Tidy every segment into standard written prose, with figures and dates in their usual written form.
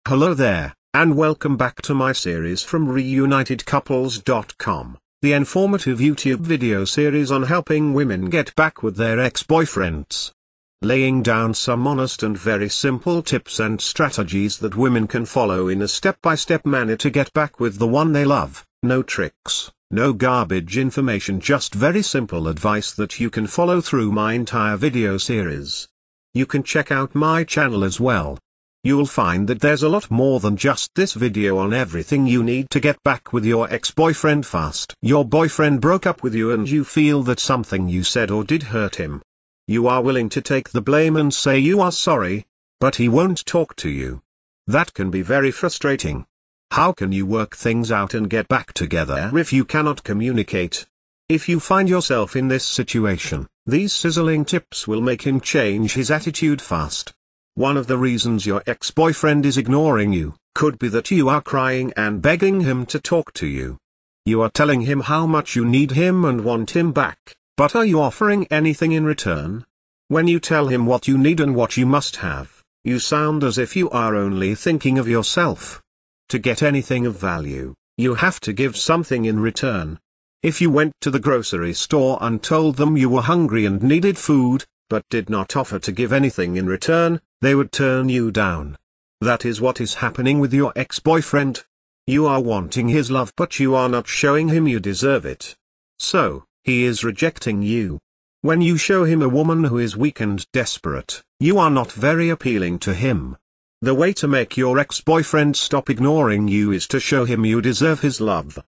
Hello there, and welcome back to my series from reunitedcouples.com, the informative YouTube video series on helping women get back with their ex-boyfriends. Laying down some honest and very simple tips and strategies that women can follow in a step-by-step manner to get back with the one they love. No tricks, no garbage information, just very simple advice that you can follow through my entire video series. You can check out my channel as well. You'll find that there's a lot more than just this video on everything you need to get back with your ex-boyfriend fast. Your boyfriend broke up with you and you feel that something you said or did hurt him. You are willing to take the blame and say you are sorry, but he won't talk to you. That can be very frustrating. How can you work things out and get back together if you cannot communicate? If you find yourself in this situation, these sizzling tips will make him change his attitude fast. One of the reasons your ex-boyfriend is ignoring you could be that you are crying and begging him to talk to you. You are telling him how much you need him and want him back, but are you offering anything in return? When you tell him what you need and what you must have, you sound as if you are only thinking of yourself. To get anything of value, you have to give something in return. If you went to the grocery store and told them you were hungry and needed food, but did not offer to give anything in return, they would turn you down. That is what is happening with your ex-boyfriend. You are wanting his love, but you are not showing him you deserve it. So, he is rejecting you. When you show him a woman who is weak and desperate, you are not very appealing to him. The way to make your ex-boyfriend stop ignoring you is to show him you deserve his love.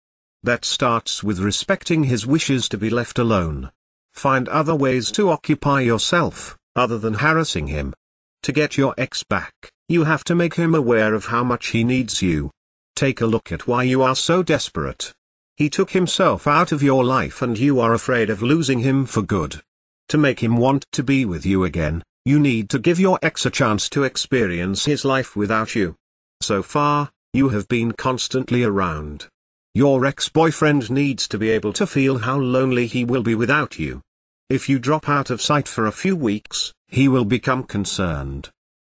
That starts with respecting his wishes to be left alone. Find other ways to occupy yourself, other than harassing him. To get your ex back, you have to make him aware of how much he needs you. Take a look at why you are so desperate. He took himself out of your life and you are afraid of losing him for good. To make him want to be with you again, you need to give your ex a chance to experience his life without you. So far, you have been constantly around. Your ex-boyfriend needs to be able to feel how lonely he will be without you. If you drop out of sight for a few weeks, he will become concerned.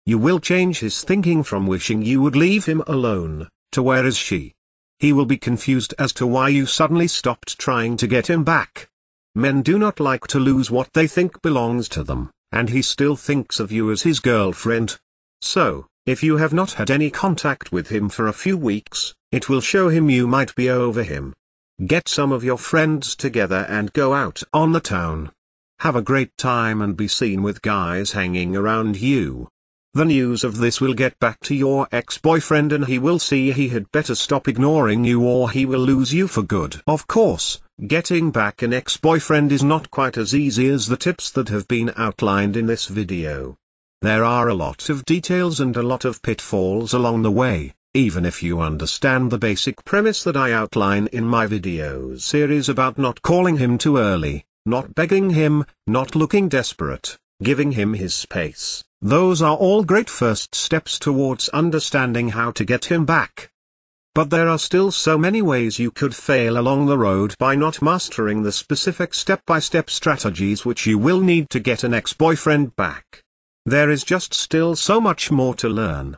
You will change his thinking from wishing you would leave him alone, to where is she? He will be confused as to why you suddenly stopped trying to get him back. Men do not like to lose what they think belongs to them, and he still thinks of you as his girlfriend. So, if you have not had any contact with him for a few weeks, it will show him you might be over him. Get some of your friends together and go out on the town. Have a great time and be seen with guys hanging around you. The news of this will get back to your ex-boyfriend and he will see he had better stop ignoring you or he will lose you for good. Of course, getting back an ex-boyfriend is not quite as easy as the tips that have been outlined in this video. There are a lot of details and a lot of pitfalls along the way, even if you understand the basic premise that I outline in my video series about not calling him too early, not begging him, not looking desperate, giving him his space. Those are all great first steps towards understanding how to get him back. But there are still so many ways you could fail along the road by not mastering the specific step-by-step strategies which you will need to get an ex-boyfriend back. There is just still so much more to learn.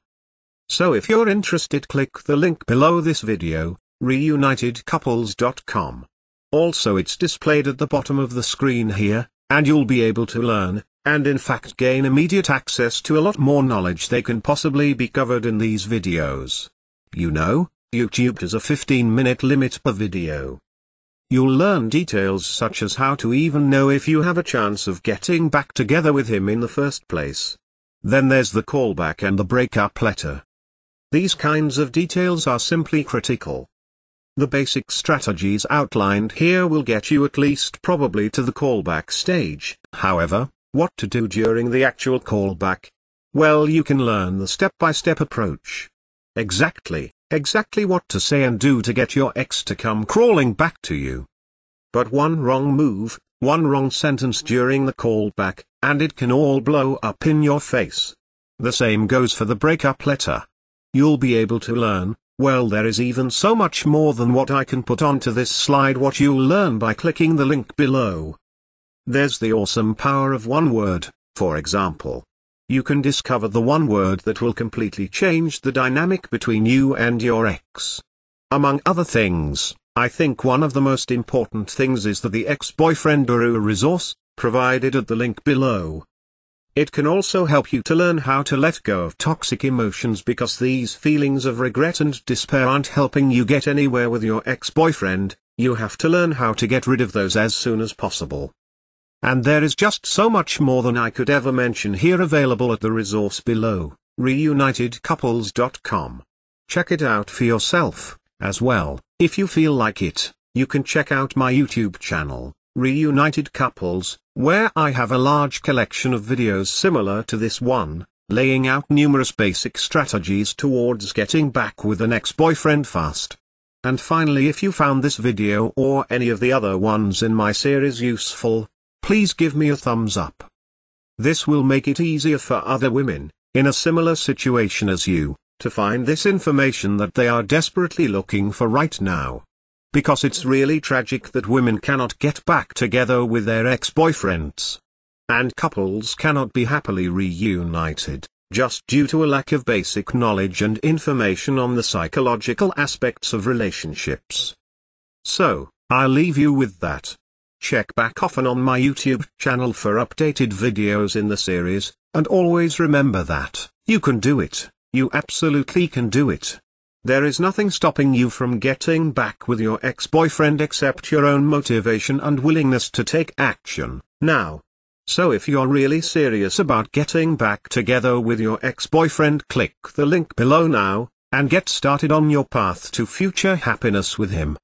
So if you're interested, click the link below this video, reunitedcouples.com. Also it's displayed at the bottom of the screen here, and you'll be able to learn, and in fact gain immediate access to a lot more knowledge they can possibly be covered in these videos. You know, YouTube has a 15-minute limit per video. You'll learn details such as how to even know if you have a chance of getting back together with him in the first place. Then there's the callback and the breakup letter. These kinds of details are simply critical. The basic strategies outlined here will get you at least probably to the callback stage. However, what to do during the actual callback? Well, you can learn the step-by-step approach. Exactly what to say and do to get your ex to come crawling back to you. But one wrong move, one wrong sentence during the callback, and it can all blow up in your face. The same goes for the breakup letter. You'll be able to learn, well, there is even so much more than what I can put onto this slide what you'll learn by clicking the link below. There's the awesome power of one word, for example. you can discover the one word that will completely change the dynamic between you and your ex. Among other things, I think one of the most important things is the ex-boyfriend guru resource, provided at the link below. It can also help you to learn how to let go of toxic emotions, because these feelings of regret and despair aren't helping you get anywhere with your ex-boyfriend. You have to learn how to get rid of those as soon as possible. And there is just so much more than I could ever mention here available at the resource below, reunitedcouples.com. Check it out for yourself, as well. If you feel like it, you can check out my YouTube channel, Reunited Couples, where I have a large collection of videos similar to this one, laying out numerous basic strategies towards getting back with an ex-boyfriend fast. And finally, if you found this video or any of the other ones in my series useful, please give me a thumbs up. This will make it easier for other women, in a similar situation as you, to find this information that they are desperately looking for right now. Because it's really tragic that women cannot get back together with their ex-boyfriends. And couples cannot be happily reunited, just due to a lack of basic knowledge and information on the psychological aspects of relationships. So, I'll leave you with that. Check back often on my YouTube channel for updated videos in the series, and always remember that, you can do it, you absolutely can do it. There is nothing stopping you from getting back with your ex-boyfriend except your own motivation and willingness to take action, now. So if you're really serious about getting back together with your ex-boyfriend, click the link below now, and get started on your path to future happiness with him.